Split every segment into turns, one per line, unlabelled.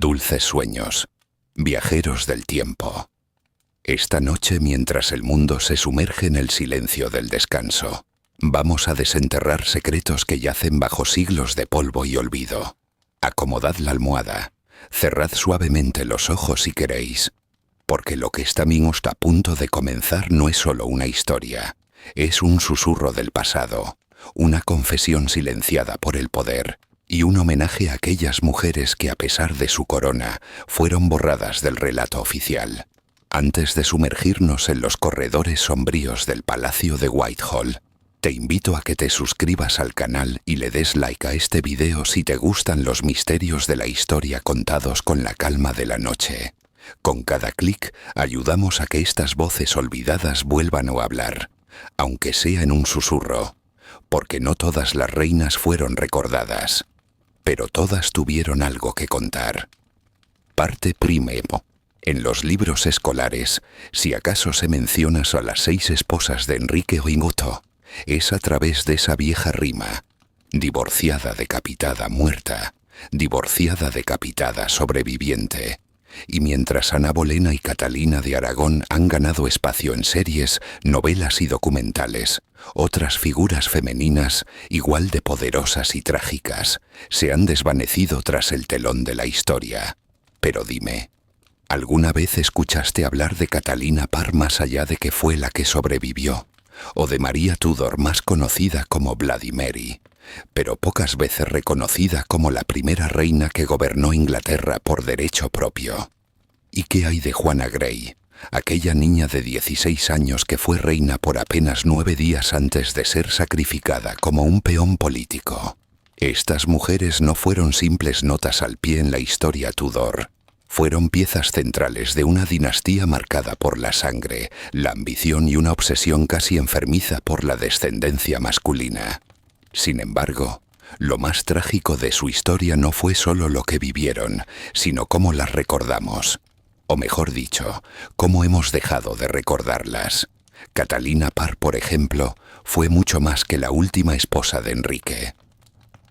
Dulces sueños, viajeros del tiempo. Esta noche, mientras el mundo se sumerge en el silencio del descanso, vamos a desenterrar secretos que yacen bajo siglos de polvo y olvido. Acomodad la almohada, cerrad suavemente los ojos si queréis, porque lo que está a punto de comenzar no es solo una historia, es un susurro del pasado, una confesión silenciada por el poder y un homenaje a aquellas mujeres que, a pesar de su corona, fueron borradas del relato oficial. Antes de sumergirnos en los corredores sombríos del Palacio de Whitehall, te invito a que te suscribas al canal y le des like a este video si te gustan los misterios de la historia contados con la calma de la noche. Con cada clic ayudamos a que estas voces olvidadas vuelvan a hablar, aunque sea en un susurro, porque no todas las reinas fueron recordadas, pero todas tuvieron algo que contar. Parte primero. En los libros escolares, si acaso se menciona a las 6 esposas de Enrique VIII, es a través de esa vieja rima: divorciada, decapitada, muerta, divorciada, decapitada, sobreviviente. Y mientras Ana Bolena y Catalina de Aragón han ganado espacio en series, novelas y documentales, otras figuras femeninas, igual de poderosas y trágicas, se han desvanecido tras el telón de la historia. Pero dime, ¿alguna vez escuchaste hablar de Catalina Parr más allá de que fue la que sobrevivió? ¿O de María Tudor, más conocida como Bloody Mary, pero pocas veces reconocida como la primera reina que gobernó Inglaterra por derecho propio? ¿Y qué hay de Juana Grey, aquella niña de 16 años que fue reina por apenas 9 días antes de ser sacrificada como un peón político? Estas mujeres no fueron simples notas al pie en la historia Tudor. Fueron piezas centrales de una dinastía marcada por la sangre, la ambición y una obsesión casi enfermiza por la descendencia masculina. Sin embargo, lo más trágico de su historia no fue solo lo que vivieron, sino cómo las recordamos. O mejor dicho, cómo hemos dejado de recordarlas. Catalina Parr, por ejemplo, fue mucho más que la última esposa de Enrique.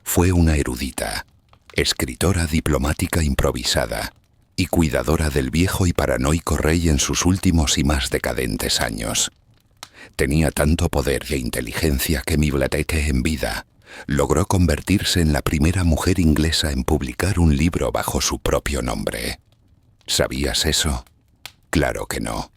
Fue una erudita, escritora diplomática improvisada y cuidadora del viejo y paranoico rey en sus últimos y más decadentes años. Tenía tanto poder e inteligencia que Miblatete, en vida, logró convertirse en la primera mujer inglesa en publicar un libro bajo su propio nombre. ¿Sabías eso? Claro que no,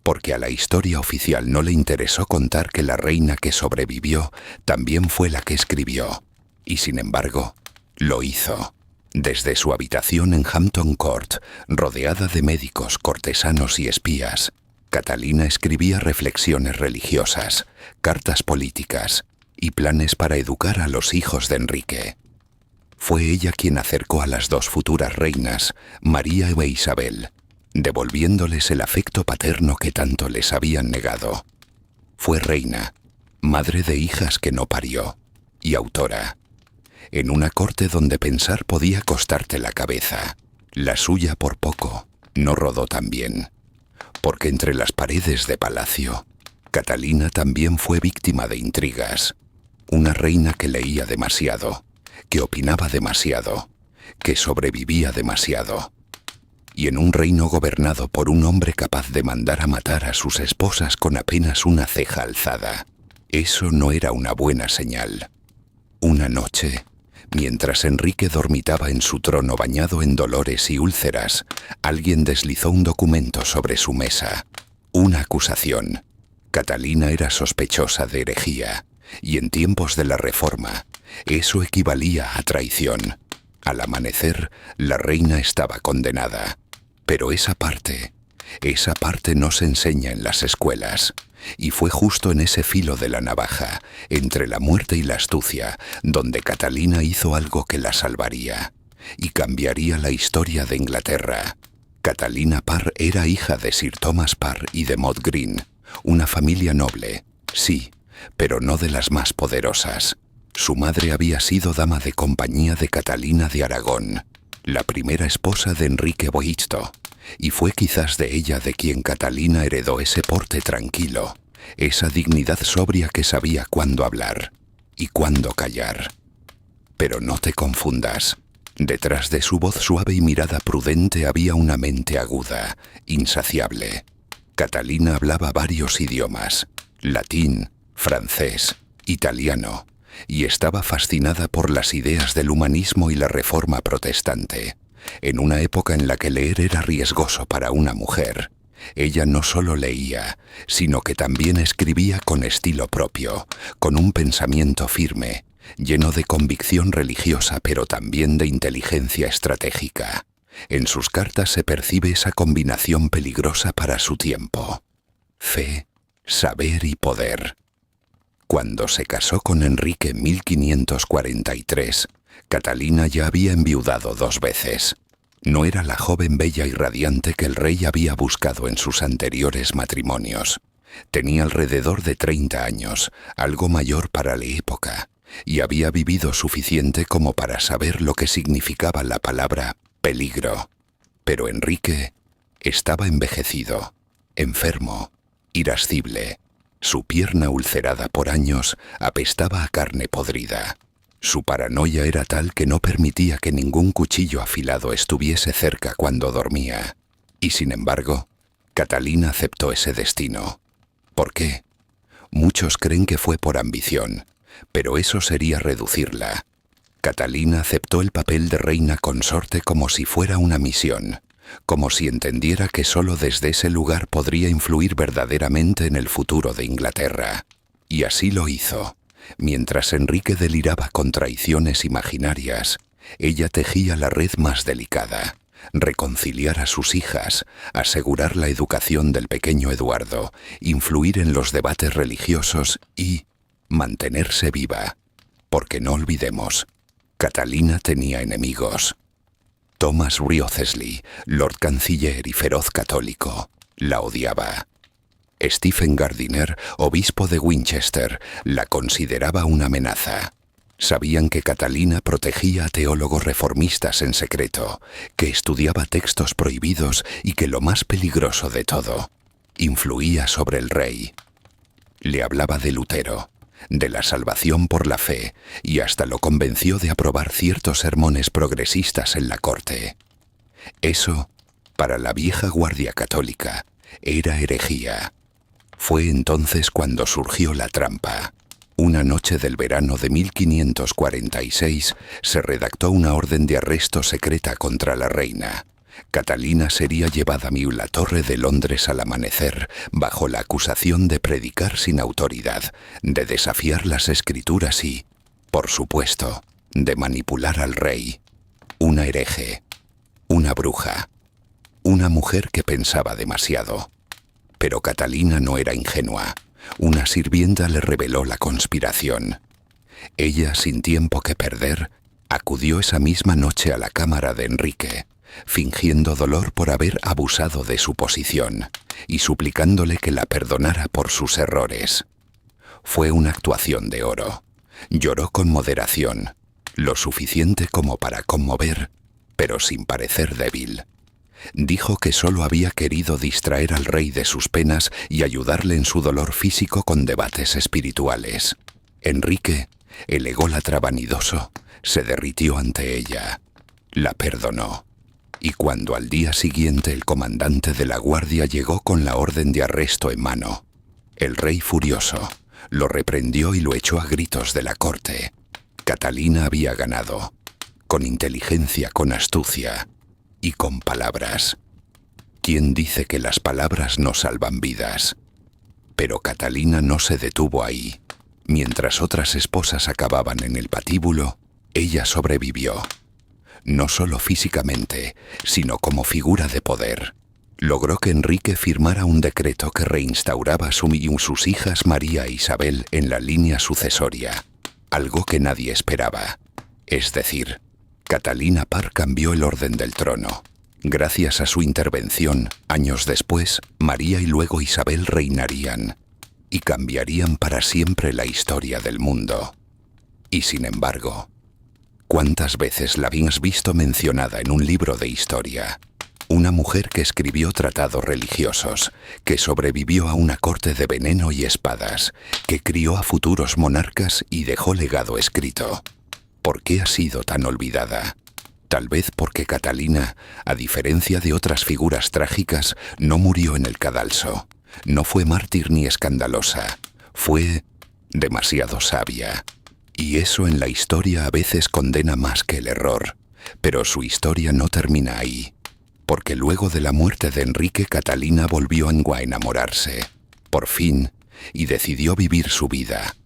porque a la historia oficial no le interesó contar que la reina que sobrevivió también fue la que escribió, y sin embargo, lo hizo. Desde su habitación en Hampton Court, rodeada de médicos, cortesanos y espías, Catalina escribía reflexiones religiosas, cartas políticas y planes para educar a los hijos de Enrique. Fue ella quien acercó a las dos futuras reinas, María e Isabel, devolviéndoles el afecto paterno que tanto les habían negado. Fue reina, madre de hijas que no parió, y autora. En una corte donde pensar podía costarte la cabeza, la suya por poco no rodó tan bien. Porque entre las paredes de palacio, Catalina también fue víctima de intrigas. Una reina que leía demasiado, que opinaba demasiado, que sobrevivía demasiado. Y en un reino gobernado por un hombre capaz de mandar a matar a sus esposas con apenas una ceja alzada, eso no era una buena señal. Una noche, mientras Enrique dormitaba en su trono bañado en dolores y úlceras, alguien deslizó un documento sobre su mesa. Una acusación. Catalina era sospechosa de herejía, y en tiempos de la Reforma, eso equivalía a traición. Al amanecer, la reina estaba condenada. Pero esa parte no se enseña en las escuelas. Y fue justo en ese filo de la navaja, entre la muerte y la astucia, donde Catalina hizo algo que la salvaría y cambiaría la historia de Inglaterra. Catalina Parr era hija de Sir Thomas Parr y de Maud Green, una familia noble, sí, pero no de las más poderosas. Su madre había sido dama de compañía de Catalina de Aragón, la primera esposa de Enrique VIII, y fue quizás de ella de quien Catalina heredó ese porte tranquilo, esa dignidad sobria que sabía cuándo hablar y cuándo callar. Pero no te confundas, Detrás de su voz suave y mirada prudente había una mente aguda, insaciable. Catalina hablaba varios idiomas: latín, francés, italiano, y estaba fascinada por las ideas del humanismo y la reforma protestante. En una época en la que leer era riesgoso para una mujer, ella no solo leía, sino que también escribía con estilo propio, con un pensamiento firme, lleno de convicción religiosa pero también de inteligencia estratégica. En sus cartas se percibe esa combinación peligrosa para su tiempo: fe, saber y poder. Cuando se casó con Enrique en 1543, Catalina ya había enviudado 2 veces. No era la joven bella y radiante que el rey había buscado en sus anteriores matrimonios. Tenía alrededor de 30 años, algo mayor para la época, y había vivido suficiente como para saber lo que significaba la palabra peligro. Pero Enrique estaba envejecido, enfermo, irascible. Su pierna, ulcerada por años, apestaba a carne podrida. Su paranoia era tal que no permitía que ningún cuchillo afilado estuviese cerca cuando dormía. Y sin embargo, Catalina aceptó ese destino. ¿Por qué? Muchos creen que fue por ambición, pero eso sería reducirla. Catalina aceptó el papel de reina consorte como si fuera una misión, como si entendiera que solo desde ese lugar podría influir verdaderamente en el futuro de Inglaterra. Y así lo hizo. Mientras Enrique deliraba con traiciones imaginarias, ella tejía la red más delicada: reconciliar a sus hijas, asegurar la educación del pequeño Eduardo, influir en los debates religiosos y mantenerse viva. Porque no olvidemos, Catalina tenía enemigos. Thomas Wriothesley, Lord Canciller y feroz católico, la odiaba. Stephen Gardiner, obispo de Winchester, la consideraba una amenaza. Sabían que Catalina protegía a teólogos reformistas en secreto, que estudiaba textos prohibidos y que lo más peligroso de todo, influía sobre el rey. Le hablaba de Lutero, de la salvación por la fe, y hasta lo convenció de aprobar ciertos sermones progresistas en la corte. Eso, para la vieja guardia católica, era herejía. Fue entonces cuando surgió la trampa. Una noche del verano de 1546 se redactó una orden de arresto secreta contra la reina. Catalina sería llevada a la Torre de Londres al amanecer, bajo la acusación de predicar sin autoridad, de desafiar las escrituras y, por supuesto, de manipular al rey. Una hereje, una bruja, una mujer que pensaba demasiado. Pero Catalina no era ingenua. Una sirvienta le reveló la conspiración. Ella, sin tiempo que perder, acudió esa misma noche a la cámara de Enrique, fingiendo dolor por haber abusado de su posición y suplicándole que la perdonara por sus errores. Fue una actuación de oro. Lloró con moderación, lo suficiente como para conmover, pero sin parecer débil. Dijo que solo había querido distraer al rey de sus penas y ayudarle en su dolor físico con debates espirituales. Enrique, el ególatra vanidoso, se derritió ante ella. La perdonó. Y cuando al día siguiente el comandante de la guardia llegó con la orden de arresto en mano, el rey, furioso, lo reprendió y lo echó a gritos de la corte. Catalina había ganado, con inteligencia, con astucia y con palabras. ¿Quién dice que las palabras no salvan vidas? Pero Catalina no se detuvo ahí. Mientras otras esposas acababan en el patíbulo, ella sobrevivió. No solo físicamente, sino como figura de poder. Logró que Enrique firmara un decreto que reinstauraba a sus hijas María e Isabel en la línea sucesoria, algo que nadie esperaba. Es decir, Catalina Parr cambió el orden del trono. Gracias a su intervención, años después, María y luego Isabel reinarían y cambiarían para siempre la historia del mundo. Y sin embargo, ¿cuántas veces la habías visto mencionada en un libro de historia? Una mujer que escribió tratados religiosos, que sobrevivió a una corte de veneno y espadas, que crió a futuros monarcas y dejó legado escrito. ¿Por qué ha sido tan olvidada? Tal vez porque Catalina, a diferencia de otras figuras trágicas, no murió en el cadalso. No fue mártir ni escandalosa. Fue demasiado sabia. Y eso en la historia a veces condena más que el error. Pero su historia no termina ahí. Porque luego de la muerte de Enrique, Catalina volvió a enamorarse. Por fin, y decidió vivir su vida.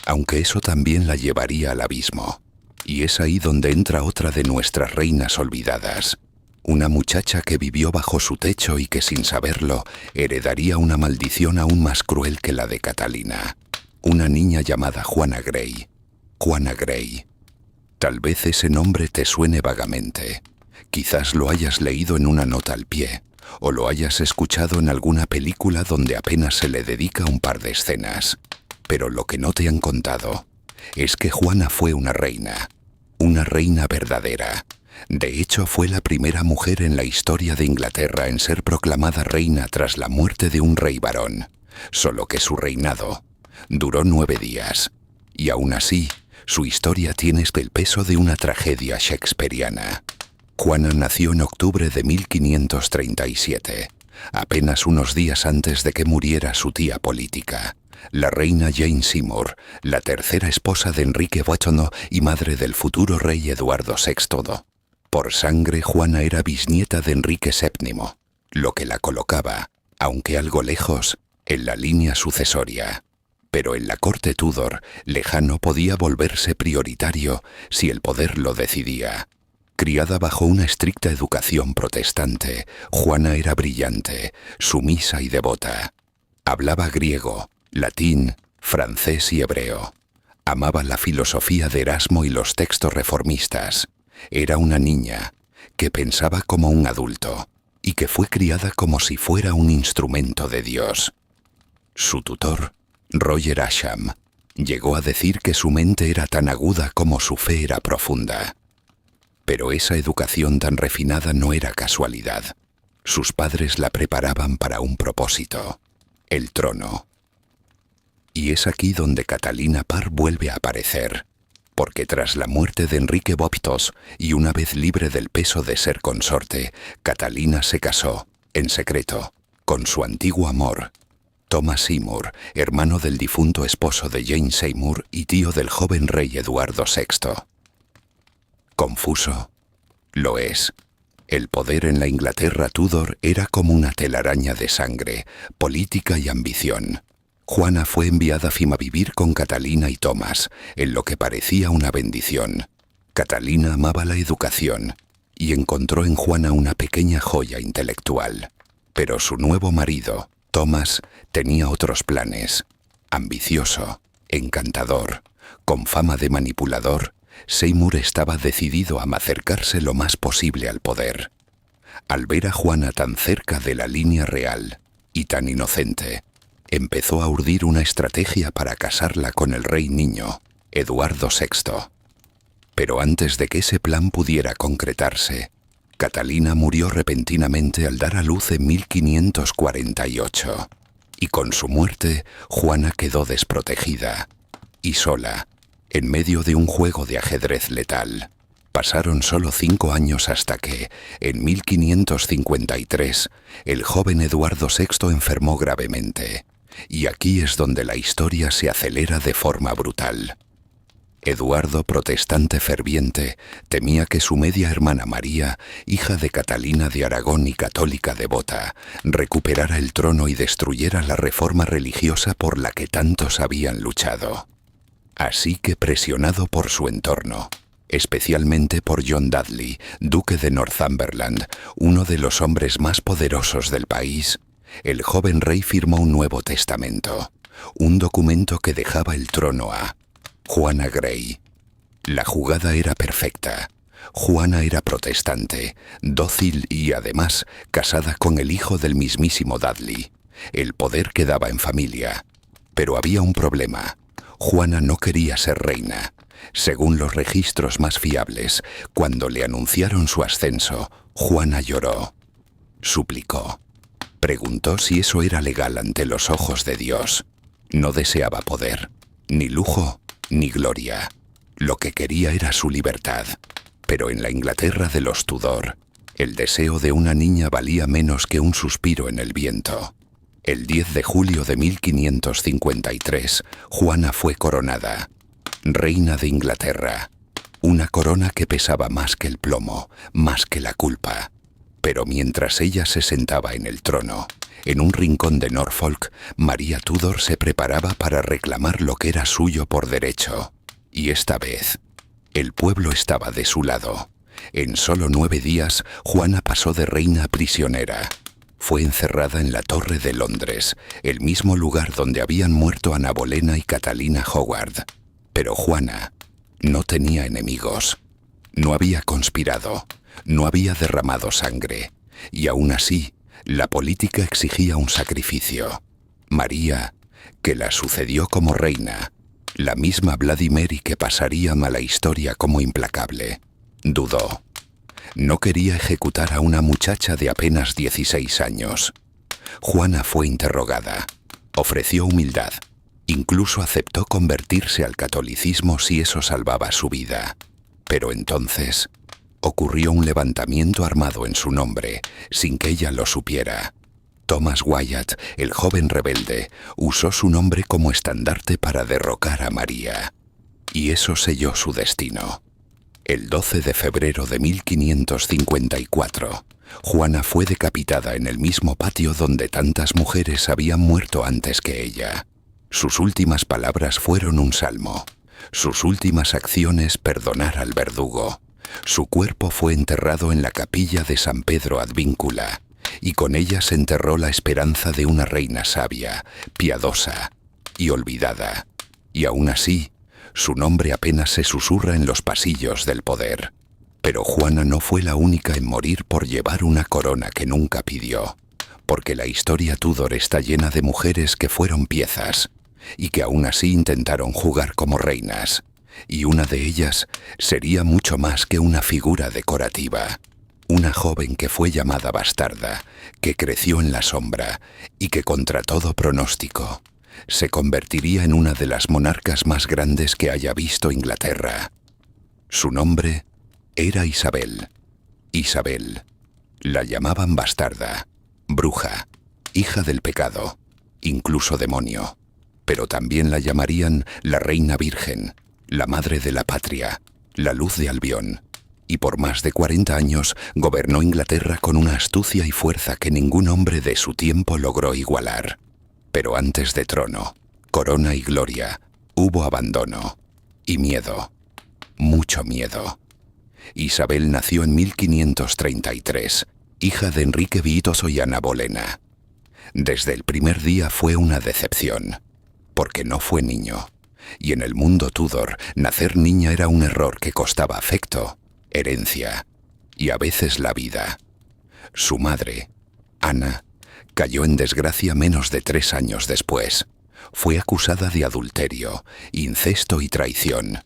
Aunque eso también la llevaría al abismo. Y es ahí donde entra otra de nuestras reinas olvidadas. Una muchacha que vivió bajo su techo y que sin saberlo heredaría una maldición aún más cruel que la de Catalina. Una niña llamada Juana Grey. Juana Grey. Tal vez ese nombre te suene vagamente. Quizás lo hayas leído en una nota al pie, o lo hayas escuchado en alguna película donde apenas se le dedica un par de escenas. Pero lo que no te han contado es que Juana fue una reina verdadera. De hecho, fue la primera mujer en la historia de Inglaterra en ser proclamada reina tras la muerte de un rey varón. Solo que su reinado duró 9 días. Y aún así, su historia tiene el peso de una tragedia shakespeariana. Juana nació en octubre de 1537, apenas unos días antes de que muriera su tía política, la reina Jane Seymour, la tercera esposa de Enrique VIII y madre del futuro rey Eduardo VI. Por sangre, Juana era bisnieta de Enrique VII, lo que la colocaba, aunque algo lejos, en la línea sucesoria. Pero en la corte Tudor, lejano podía volverse prioritario si el poder lo decidía. Criada bajo una estricta educación protestante, Juana era brillante, sumisa y devota. Hablaba griego, latín, francés y hebreo. Amaba la filosofía de Erasmo y los textos reformistas. Era una niña que pensaba como un adulto y que fue criada como si fuera un instrumento de Dios. Su tutor, Roger Ascham, llegó a decir que su mente era tan aguda como su fe era profunda. Pero esa educación tan refinada no era casualidad. Sus padres la preparaban para un propósito: el trono. Y es aquí donde Catalina Parr vuelve a aparecer, porque tras la muerte de Enrique VIII y una vez libre del peso de ser consorte, Catalina se casó, en secreto, con su antiguo amor, Thomas Seymour, hermano del difunto esposo de Jane Seymour y tío del joven rey Eduardo VI. ¿Confuso? Lo es. El poder en la Inglaterra Tudor era como una telaraña de sangre, política y ambición. Juana fue enviada a vivir con Catalina y Thomas, en lo que parecía una bendición. Catalina amaba la educación y encontró en Juana una pequeña joya intelectual. Pero su nuevo marido, Thomas, tenía otros planes. Ambicioso, encantador, con fama de manipulador, Seymour estaba decidido a acercarse lo más posible al poder. Al ver a Juana tan cerca de la línea real y tan inocente, empezó a urdir una estrategia para casarla con el rey niño, Eduardo VI. Pero antes de que ese plan pudiera concretarse, Catalina murió repentinamente al dar a luz en 1548, y con su muerte Juana quedó desprotegida y sola, en medio de un juego de ajedrez letal. Pasaron solo 5 años hasta que, en 1553, el joven Eduardo VI enfermó gravemente, y aquí es donde la historia se acelera de forma brutal. Eduardo, protestante ferviente, temía que su media hermana María, hija de Catalina de Aragón y católica devota, recuperara el trono y destruyera la reforma religiosa por la que tantos habían luchado. Así que, presionado por su entorno, especialmente por John Dudley, duque de Northumberland, uno de los hombres más poderosos del país, el joven rey firmó un nuevo testamento, un documento que dejaba el trono a Juana Grey. La jugada era perfecta. Juana era protestante, dócil y, además, casada con el hijo del mismísimo Dudley. El poder quedaba en familia. Pero había un problema. Juana no quería ser reina. Según los registros más fiables, cuando le anunciaron su ascenso, Juana lloró. Suplicó. Preguntó si eso era legal ante los ojos de Dios. No deseaba poder, ni lujo, ni gloria. Lo que quería era su libertad. Pero en la Inglaterra de los Tudor, el deseo de una niña valía menos que un suspiro en el viento. El 10 de julio de 1553, Juana fue coronada, reina de Inglaterra. Una corona que pesaba más que el plomo, más que la culpa. Pero mientras ella se sentaba en el trono, en un rincón de Norfolk, María Tudor se preparaba para reclamar lo que era suyo por derecho. Y esta vez, el pueblo estaba de su lado. En solo 9 días, Juana pasó de reina a prisionera. Fue encerrada en la Torre de Londres, el mismo lugar donde habían muerto Ana Bolena y Catalina Howard. Pero Juana no tenía enemigos. No había conspirado, no había derramado sangre. Y aún así, la política exigía un sacrificio. María, que la sucedió como reina, la misma Vladimir que pasaría a la historia como implacable, dudó. No quería ejecutar a una muchacha de apenas 16 años. Juana fue interrogada. Ofreció humildad. Incluso aceptó convertirse al catolicismo si eso salvaba su vida. Pero entonces ocurrió un levantamiento armado en su nombre, sin que ella lo supiera. Thomas Wyatt, el joven rebelde, usó su nombre como estandarte para derrocar a María. Y eso selló su destino. El 12 de febrero de 1554, Juana fue decapitada en el mismo patio donde tantas mujeres habían muerto antes que ella. Sus últimas palabras fueron un salmo. Sus últimas acciones, perdonar al verdugo. Su cuerpo fue enterrado en la capilla de San Pedro ad Víncula, y con ella se enterró la esperanza de una reina sabia, piadosa y olvidada. Y aún así, su nombre apenas se susurra en los pasillos del poder. Pero Juana no fue la única en morir por llevar una corona que nunca pidió, porque la historia Tudor está llena de mujeres que fueron piezas y que aún así intentaron jugar como reinas, y una de ellas sería mucho más que una figura decorativa. Una joven que fue llamada bastarda, que creció en la sombra y que contra todo pronóstico se convertiría en una de las monarcas más grandes que haya visto Inglaterra. Su nombre era Isabel. Isabel. La llamaban bastarda, bruja, hija del pecado, incluso demonio. Pero también la llamarían la reina virgen, la madre de la patria, la luz de Albión. Y por más de 40 años gobernó Inglaterra con una astucia y fuerza que ningún hombre de su tiempo logró igualar. Pero antes de trono, corona y gloria, hubo abandono y miedo, mucho miedo. Isabel nació en 1533, hija de Enrique Víitoso y Ana Bolena. Desde el primer día fue una decepción, porque no fue niño. Y en el mundo Tudor, nacer niña era un error que costaba afecto, herencia y a veces la vida. Su madre, Ana, cayó en desgracia menos de 3 años después. Fue acusada de adulterio, incesto y traición.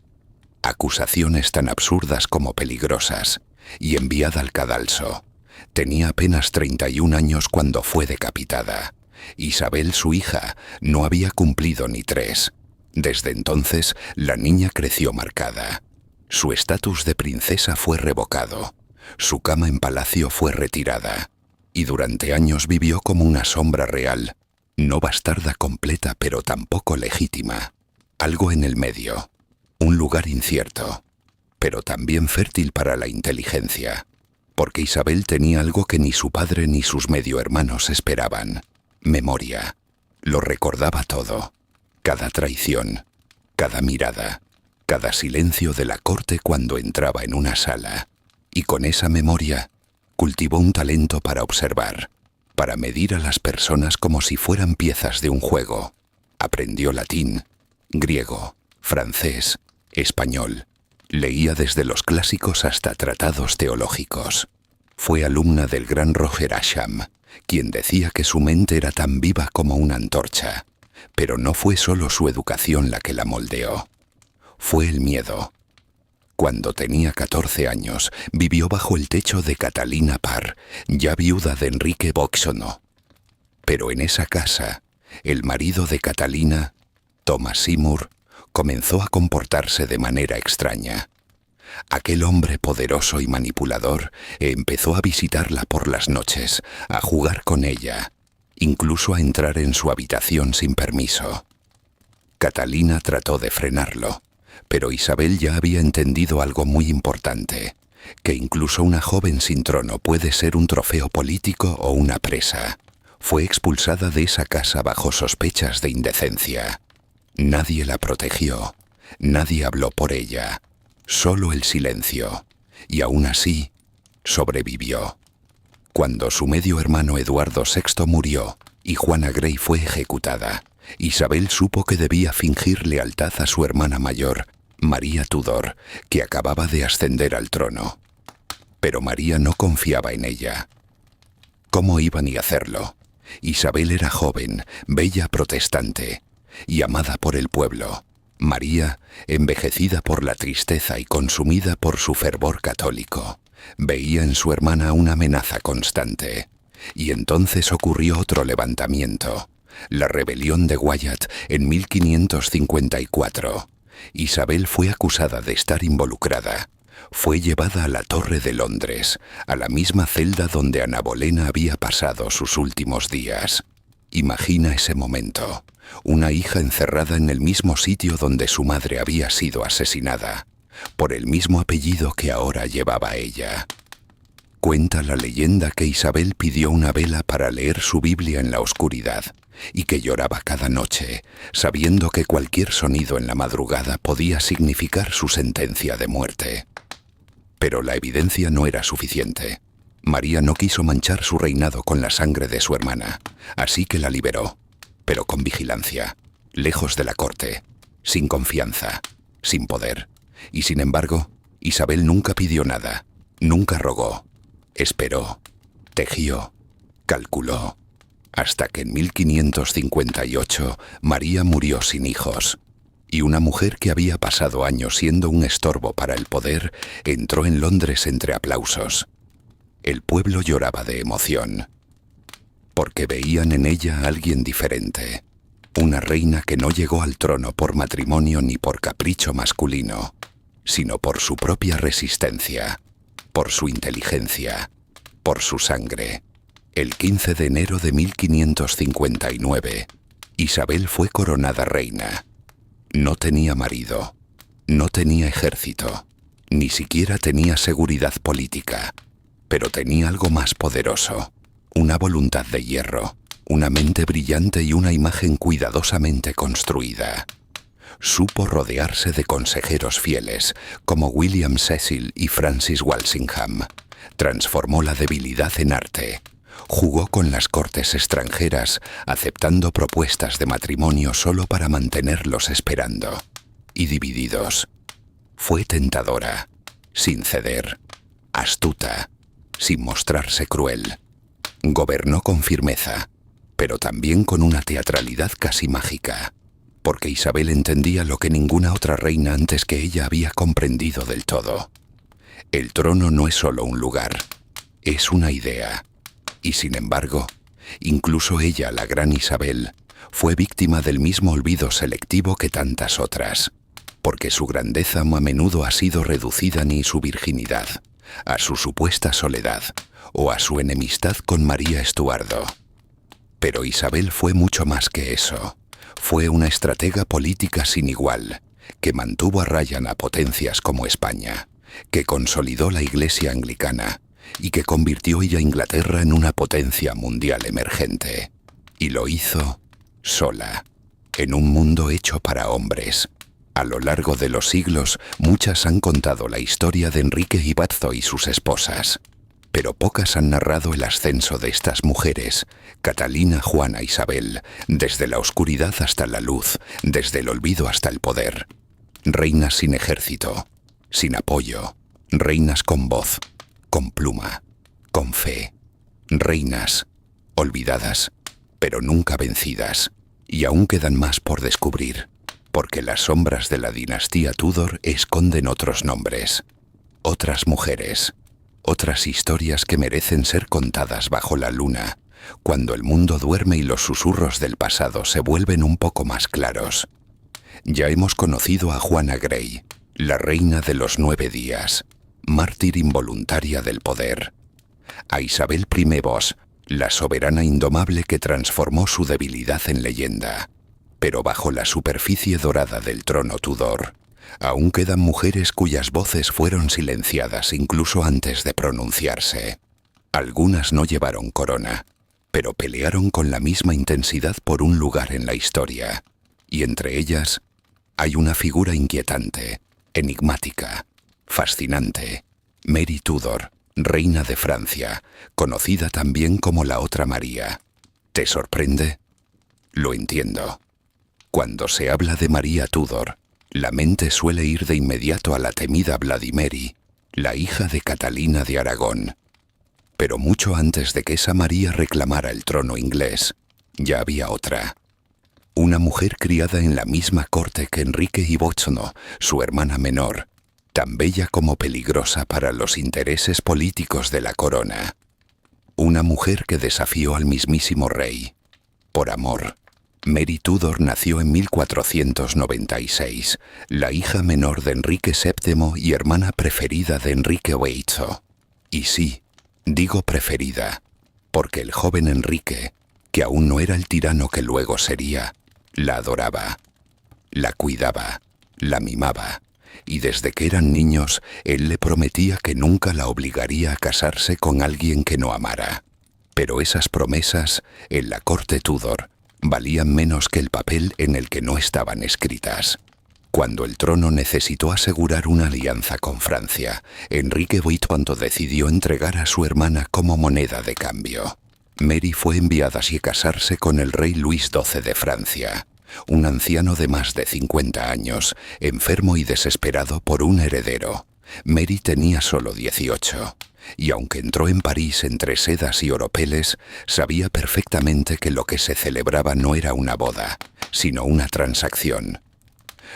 Acusaciones tan absurdas como peligrosas, y enviada al cadalso. Tenía apenas 31 años cuando fue decapitada. Isabel, su hija, no había cumplido ni 3. Desde entonces, la niña creció marcada. Su estatus de princesa fue revocado. Su cama en palacio fue retirada. Y durante años vivió como una sombra real, no bastarda completa pero tampoco legítima. Algo en el medio, un lugar incierto, pero también fértil para la inteligencia, porque Isabel tenía algo que ni su padre ni sus medio hermanos esperaban: memoria. Lo recordaba todo, cada traición, cada mirada, cada silencio de la corte cuando entraba en una sala, y con esa memoria cultivó un talento para observar, para medir a las personas como si fueran piezas de un juego. Aprendió latín, griego, francés, español. Leía desde los clásicos hasta tratados teológicos. Fue alumna del gran Roger Ascham, quien decía que su mente era tan viva como una antorcha. Pero no fue solo su educación la que la moldeó. Fue el miedo. Cuando tenía 14 años, vivió bajo el techo de Catalina Parr, ya viuda de Enrique VIII. Pero en esa casa, el marido de Catalina, Thomas Seymour, comenzó a comportarse de manera extraña. Aquel hombre poderoso y manipulador empezó a visitarla por las noches, a jugar con ella, incluso a entrar en su habitación sin permiso. Catalina trató de frenarlo, pero Isabel ya había entendido algo muy importante, que incluso una joven sin trono puede ser un trofeo político o una presa. Fue expulsada de esa casa bajo sospechas de indecencia. Nadie la protegió, nadie habló por ella, solo el silencio, y aún así sobrevivió. Cuando su medio hermano Eduardo VI murió y Juana Grey fue ejecutada, Isabel supo que debía fingir lealtad a su hermana mayor, María Tudor, que acababa de ascender al trono. Pero María no confiaba en ella. ¿Cómo iba ni a hacerlo? Isabel era joven, bella protestante y amada por el pueblo. María, envejecida por la tristeza y consumida por su fervor católico, veía en su hermana una amenaza constante. Y entonces ocurrió otro levantamiento, la rebelión de Wyatt en 1554. Isabel fue acusada de estar involucrada. Fue llevada a la Torre de Londres, a la misma celda donde Ana Bolena había pasado sus últimos días. Imagina ese momento, una hija encerrada en el mismo sitio donde su madre había sido asesinada, por el mismo apellido que ahora llevaba ella. Cuenta la leyenda que Isabel pidió una vela para leer su Biblia en la oscuridad y que lloraba cada noche, sabiendo que cualquier sonido en la madrugada podía significar su sentencia de muerte. Pero la evidencia no era suficiente. María no quiso manchar su reinado con la sangre de su hermana, así que la liberó, pero con vigilancia, lejos de la corte, sin confianza, sin poder. Y sin embargo, Isabel nunca pidió nada, nunca rogó. Esperó, tejió, calculó, hasta que en 1558 María murió sin hijos, y una mujer que había pasado años siendo un estorbo para el poder entró en Londres entre aplausos. El pueblo lloraba de emoción, porque veían en ella a alguien diferente, una reina que no llegó al trono por matrimonio ni por capricho masculino, sino por su propia resistencia, por su inteligencia, por su sangre. El 15 de enero de 1559, Isabel fue coronada reina. No tenía marido, no tenía ejército, ni siquiera tenía seguridad política, pero tenía algo más poderoso, una voluntad de hierro, una mente brillante y una imagen cuidadosamente construida. Supo rodearse de consejeros fieles, como William Cecil y Francis Walsingham. Transformó la debilidad en arte. Jugó con las cortes extranjeras, aceptando propuestas de matrimonio solo para mantenerlos esperando y divididos. Fue tentadora, sin ceder, astuta, sin mostrarse cruel. Gobernó con firmeza, pero también con una teatralidad casi mágica, porque Isabel entendía lo que ninguna otra reina antes que ella había comprendido del todo. El trono no es solo un lugar, es una idea. Y sin embargo, incluso ella, la gran Isabel, fue víctima del mismo olvido selectivo que tantas otras, porque su grandeza a menudo ha sido reducida ni su virginidad, a su supuesta soledad o a su enemistad con María Estuardo. Pero Isabel fue mucho más que eso. Fue una estratega política sin igual, que mantuvo a raya a potencias como España, que consolidó la Iglesia anglicana y que convirtió ella a Inglaterra en una potencia mundial emergente. Y lo hizo sola, en un mundo hecho para hombres. A lo largo de los siglos, muchas han contado la historia de Enrique Ibazzo y sus esposas, pero pocas han narrado el ascenso de estas mujeres, Catalina, Juana, Isabel, desde la oscuridad hasta la luz, desde el olvido hasta el poder. Reinas sin ejército, sin apoyo, reinas con voz, con pluma, con fe. Reinas, olvidadas, pero nunca vencidas, y aún quedan más por descubrir, porque las sombras de la dinastía Tudor esconden otros nombres, otras mujeres, otras historias que merecen ser contadas bajo la luna, cuando el mundo duerme y los susurros del pasado se vuelven un poco más claros. Ya hemos conocido a Juana Grey, la reina de los 9 días, mártir involuntaria del poder. A Isabel I, la soberana indomable que transformó su debilidad en leyenda. Pero bajo la superficie dorada del trono Tudor, aún quedan mujeres cuyas voces fueron silenciadas incluso antes de pronunciarse. Algunas no llevaron corona, pero pelearon con la misma intensidad por un lugar en la historia. Y entre ellas hay una figura inquietante, enigmática, fascinante: Mary Tudor, reina de Francia, conocida también como la otra María. ¿Te sorprende? Lo entiendo. Cuando se habla de María Tudor, la mente suele ir de inmediato a la temida Vladimiri, la hija de Catalina de Aragón. Pero mucho antes de que esa María reclamara el trono inglés, ya había otra. Una mujer criada en la misma corte que Enrique VIII, su hermana menor, tan bella como peligrosa para los intereses políticos de la corona. Una mujer que desafió al mismísimo rey. Por amor. Mary Tudor nació en 1496, la hija menor de Enrique VII y hermana preferida de Enrique VIII. Y sí, digo preferida, porque el joven Enrique, que aún no era el tirano que luego sería, la adoraba, la cuidaba, la mimaba, y desde que eran niños, él le prometía que nunca la obligaría a casarse con alguien que no amara. Pero esas promesas, en la corte Tudor, valían menos que el papel en el que no estaban escritas. Cuando el trono necesitó asegurar una alianza con Francia, Enrique VIII decidió entregar a su hermana como moneda de cambio. Mary fue enviada a casarse con el rey Luis XII de Francia, un anciano de más de 50 años, enfermo y desesperado por un heredero. Mary tenía solo 18, y aunque entró en París entre sedas y oropeles, sabía perfectamente que lo que se celebraba no era una boda, sino una transacción.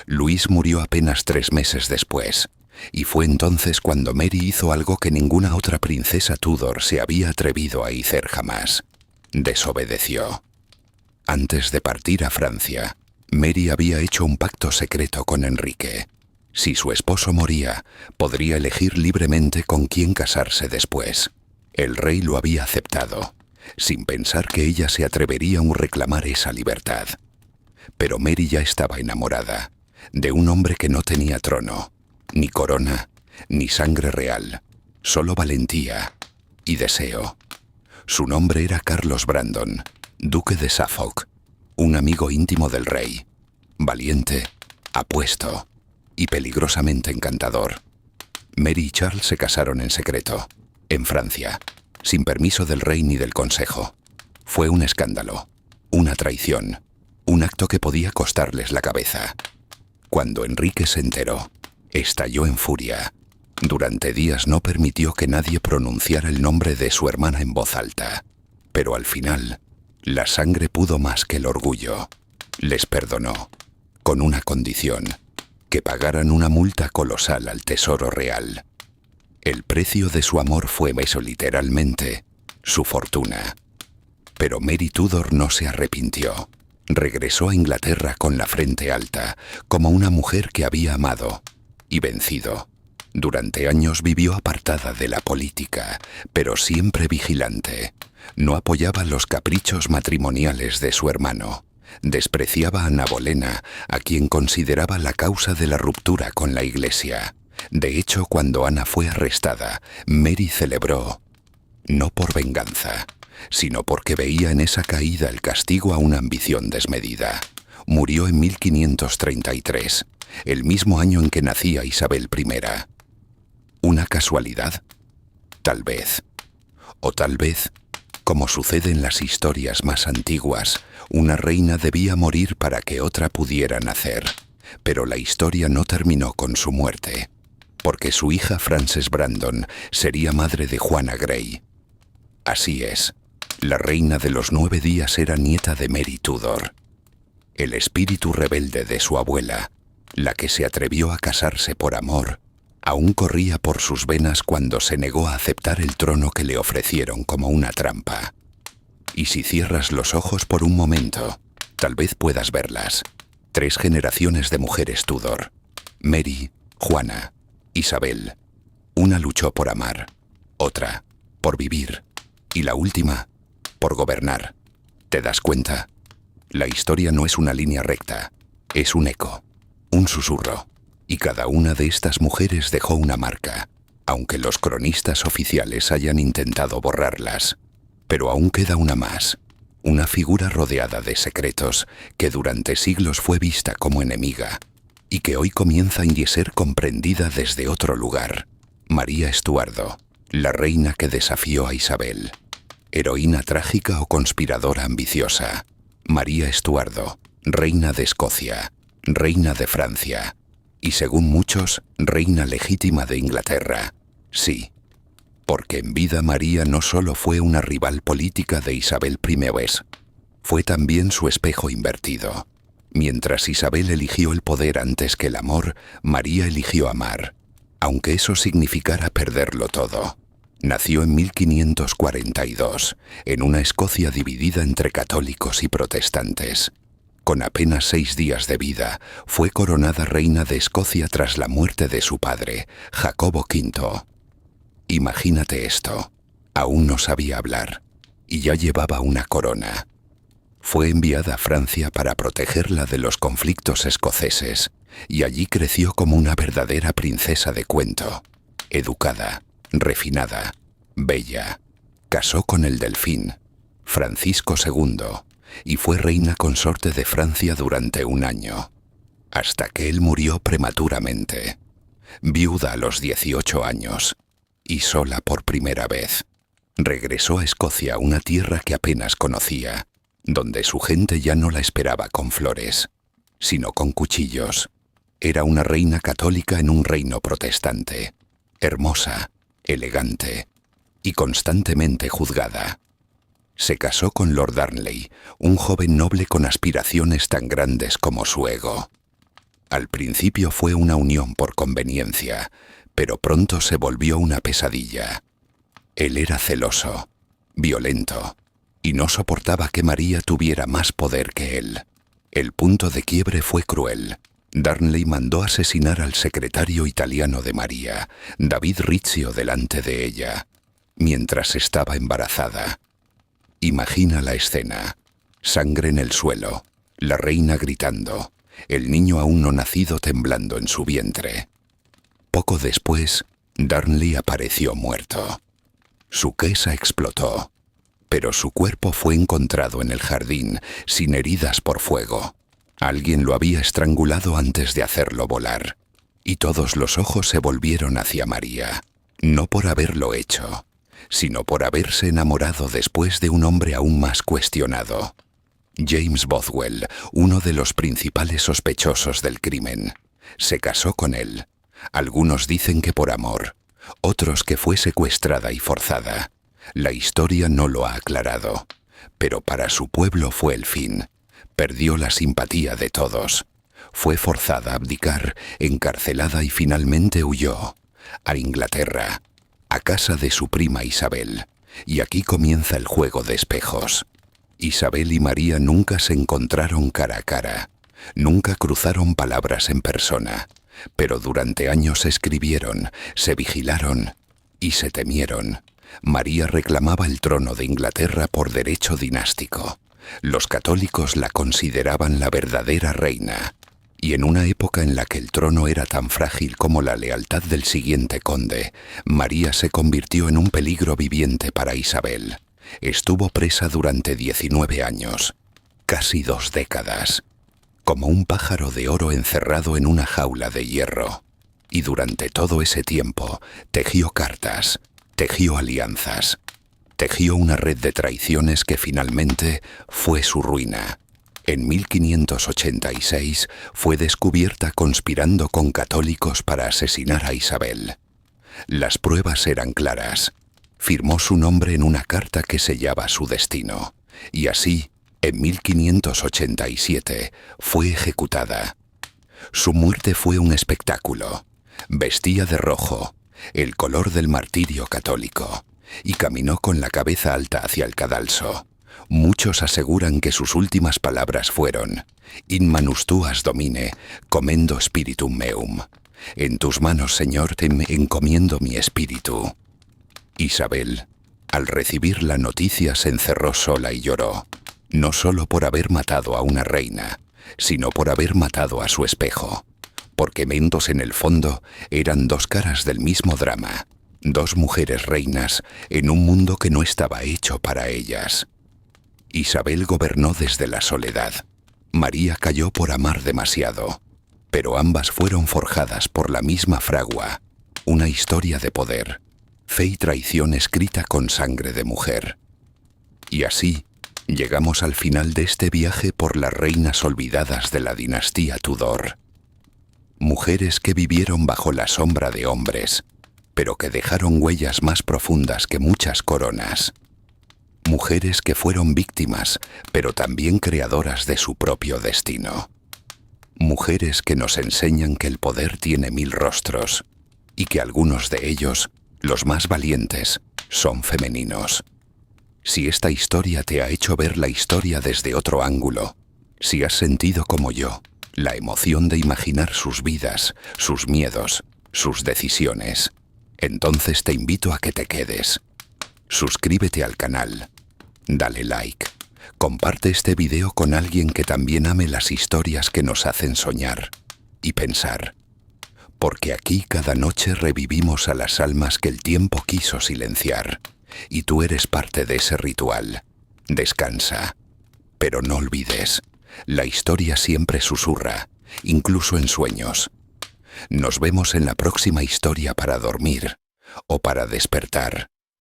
Luis murió apenas 3 meses después, y fue entonces cuando Mary hizo algo que ninguna otra princesa Tudor se había atrevido a hacer jamás. Desobedeció. Antes de partir a Francia, Mary había hecho un pacto secreto con Enrique. Si su esposo moría, podría elegir libremente con quién casarse después. El rey lo había aceptado, sin pensar que ella se atrevería a reclamar esa libertad. Pero Mary ya estaba enamorada de un hombre que no tenía trono, ni corona, ni sangre real, solo valentía y deseo. Su nombre era Carlos Brandon, duque de Suffolk, un amigo íntimo del rey, valiente, apuesto y peligrosamente encantador. Mary y Charles se casaron en secreto, en Francia, sin permiso del rey ni del consejo. Fue un escándalo, una traición, un acto que podía costarles la cabeza. Cuando Enrique se enteró, estalló en furia. Durante días no permitió que nadie pronunciara el nombre de su hermana en voz alta. Pero al final, la sangre pudo más que el orgullo. Les perdonó, con una condición: que pagaran una multa colosal al Tesoro Real. El precio de su amor fue eso, literalmente, su fortuna. Pero Mary Tudor no se arrepintió. Regresó a Inglaterra con la frente alta, como una mujer que había amado y vencido. Durante años vivió apartada de la política, pero siempre vigilante. No apoyaba los caprichos matrimoniales de su hermano. Despreciaba a Ana Bolena, a quien consideraba la causa de la ruptura con la Iglesia. De hecho, cuando Ana fue arrestada, Mary celebró, no por venganza, sino porque veía en esa caída el castigo a una ambición desmedida. Murió en 1533, el mismo año en que nacía Isabel I. ¿Una casualidad? Tal vez. O tal vez, como sucede en las historias más antiguas, una reina debía morir para que otra pudiera nacer. Pero la historia no terminó con su muerte, porque su hija Frances Brandon sería madre de Juana Grey. Así es, la reina de los 9 días era nieta de Mary Tudor. El espíritu rebelde de su abuela, la que se atrevió a casarse por amor, aún corría por sus venas cuando se negó a aceptar el trono que le ofrecieron como una trampa. Y si cierras los ojos por un momento, tal vez puedas verlas. 3 generaciones de mujeres Tudor: Mary, Juana, Isabel. Una luchó por amar, otra por vivir y la última por gobernar. ¿Te das cuenta? La historia no es una línea recta, es un eco, un susurro. Y cada una de estas mujeres dejó una marca, aunque los cronistas oficiales hayan intentado borrarlas. Pero aún queda una más, una figura rodeada de secretos que durante siglos fue vista como enemiga y que hoy comienza a ser comprendida desde otro lugar. María Estuardo, la reina que desafió a Isabel. Heroína trágica o conspiradora ambiciosa. María Estuardo, reina de Escocia, reina de Francia y, según muchos, reina legítima de Inglaterra. Sí, porque en vida María no solo fue una rival política de Isabel I, fue también su espejo invertido. Mientras Isabel eligió el poder antes que el amor, María eligió amar, aunque eso significara perderlo todo. Nació en 1542, en una Escocia dividida entre católicos y protestantes. Con apenas 6 días de vida, fue coronada reina de Escocia tras la muerte de su padre, Jacobo V. Imagínate esto, aún no sabía hablar, y ya llevaba una corona. Fue enviada a Francia para protegerla de los conflictos escoceses, y allí creció como una verdadera princesa de cuento, educada, refinada, bella. Casó con el delfín, Francisco II, y fue reina consorte de Francia durante 1 año, hasta que él murió prematuramente, viuda a los 18 años, y sola por primera vez. Regresó a Escocia, una tierra que apenas conocía, donde su gente ya no la esperaba con flores, sino con cuchillos. Era una reina católica en un reino protestante, hermosa, elegante y constantemente juzgada. Se casó con Lord Darnley, un joven noble con aspiraciones tan grandes como su ego. Al principio fue una unión por conveniencia, pero pronto se volvió una pesadilla. Él era celoso, violento, y no soportaba que María tuviera más poder que él. El punto de quiebre fue cruel. Darnley mandó asesinar al secretario italiano de María, David Rizzio, delante de ella, mientras estaba embarazada. Imagina la escena: sangre en el suelo, la reina gritando, el niño aún no nacido temblando en su vientre. Poco después, Darnley apareció muerto. Su quesa explotó, pero su cuerpo fue encontrado en el jardín, sin heridas por fuego. Alguien lo había estrangulado antes de hacerlo volar, y todos los ojos se volvieron hacia María, no por haberlo hecho, sino por haberse enamorado después de un hombre aún más cuestionado. James Bothwell, uno de los principales sospechosos del crimen, se casó con él. Algunos dicen que por amor, otros que fue secuestrada y forzada. La historia no lo ha aclarado, pero para su pueblo fue el fin. Perdió la simpatía de todos. Fue forzada a abdicar, encarcelada y finalmente huyó a Inglaterra, a casa de su prima Isabel. Y aquí comienza el juego de espejos. Isabel y María nunca se encontraron cara a cara, nunca cruzaron palabras en persona, pero durante años se escribieron, se vigilaron y se temieron. María reclamaba el trono de Inglaterra por derecho dinástico. Los católicos la consideraban la verdadera reina, y en una época en la que el trono era tan frágil como la lealtad del siguiente conde, María se convirtió en un peligro viviente para Isabel. Estuvo presa durante 19 años, casi 2 décadas, como un pájaro de oro encerrado en una jaula de hierro. Y durante todo ese tiempo tejió cartas, tejió alianzas, tejió una red de traiciones que finalmente fue su ruina. En 1586 fue descubierta conspirando con católicos para asesinar a Isabel. Las pruebas eran claras. Firmó su nombre en una carta que sellaba su destino, y así, en 1587, fue ejecutada. Su muerte fue un espectáculo. Vestía de rojo, el color del martirio católico, y caminó con la cabeza alta hacia el cadalso. Muchos aseguran que sus últimas palabras fueron: In manus tuas domine, commendo spiritum meum. En tus manos, Señor, te encomiendo mi espíritu. Isabel, al recibir la noticia, se encerró sola y lloró, no solo por haber matado a una reina, sino por haber matado a su espejo, porque Mentos en el fondo eran dos caras del mismo drama, dos mujeres reinas en un mundo que no estaba hecho para ellas. Isabel gobernó desde la soledad. María cayó por amar demasiado, pero ambas fueron forjadas por la misma fragua, una historia de poder, fe y traición escrita con sangre de mujer. Y así, llegamos al final de este viaje por las reinas olvidadas de la dinastía Tudor. Mujeres que vivieron bajo la sombra de hombres, pero que dejaron huellas más profundas que muchas coronas. Mujeres que fueron víctimas, pero también creadoras de su propio destino. Mujeres que nos enseñan que el poder tiene 1000 rostros, y que algunos de ellos, los más valientes, son femeninos. Si esta historia te ha hecho ver la historia desde otro ángulo, si has sentido como yo la emoción de imaginar sus vidas, sus miedos, sus decisiones, entonces te invito a que te quedes. Suscríbete al canal, dale like, comparte este video con alguien que también ame las historias que nos hacen soñar y pensar, porque aquí cada noche revivimos a las almas que el tiempo quiso silenciar, y tú eres parte de ese ritual. Descansa, pero no olvides, la historia siempre susurra, incluso en sueños. Nos vemos en la próxima historia para dormir o para despertar.